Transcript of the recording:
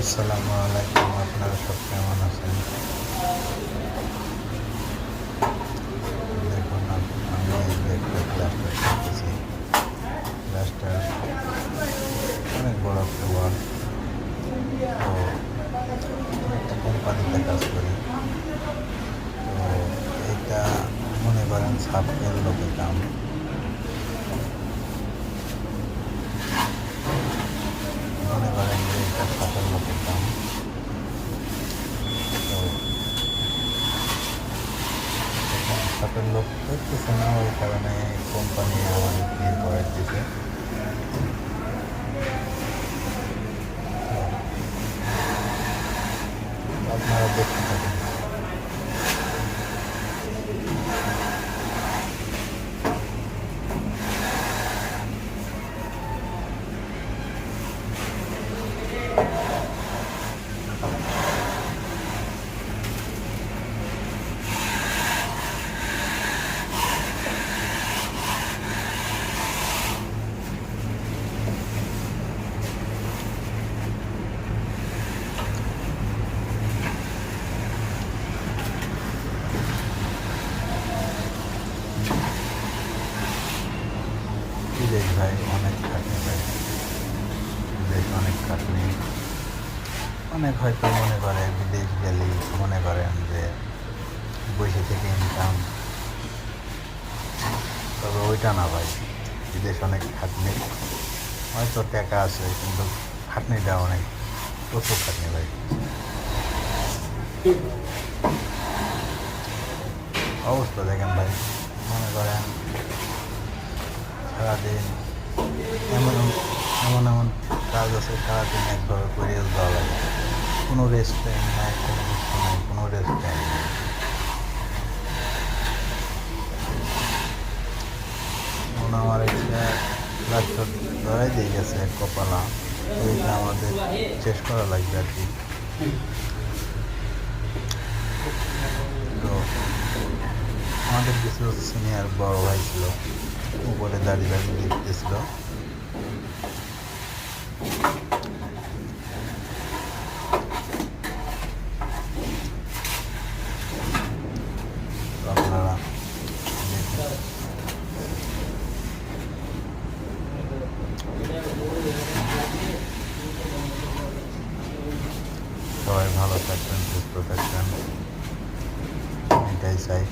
আসসালামু আলাইকুম, আপনারা সব কেমন আছেন? দেখুন আমি এই যে একটা প্লাস্টার করতেছি। প্লাস্টার অনেক বড় একটা ওয়ার্ক। তো আমি একটা কোম্পানিতে কাজ করি। তো এটা মনে করেন সাপের লোকের কাম। মনে করেন যে এটা সাপের লোকের কাম। তো সাপের লোক করতেছে না, ওই কারণে কোম্পানি আমাদের দিয়ে করে দিতে। আপনারা দেখতে থাকুন। বিদেশ ভাই অনেক খাটনি ভাই, বিদেশ অনেক খাটনি। অনেক হয়তো মনে করে বিদেশ গেলেই মনে করেন যে বসে থেকে ইনকাম, তবে ওইটা না ভাই। বিদেশ অনেক খাটনি, হয়তো টাকা আছে কিন্তু খাটনিটা অনেক, প্রচুর খাটনি ভাই। অবস্থা দেখেন ভাই, মনে করেন সারাদিন এমন এমন এমন কাজ আছে, সারাদিন একভাবে করে দেওয়া লাগে। কোনো রেস্ট টাইম নাই, কোনো কিছু নাই, কোনো রেস্ট টাইম নেই। মনে আমার একটা লাস্ট ধরাই দিয়ে গেছে কপালা, ওইটা আমাদের শেষ করা লাগবে আর কি। তো আমাদের কিছু সিনিয়র বড় ভাই ছিল, উপরে দাঁড়িয়ে দাঁড়িয়ে দেখতেছিল। আপনারা দেখুন। সবাই ভালো থাকবেন, সুস্থ থাকবেন, এটাই চাই।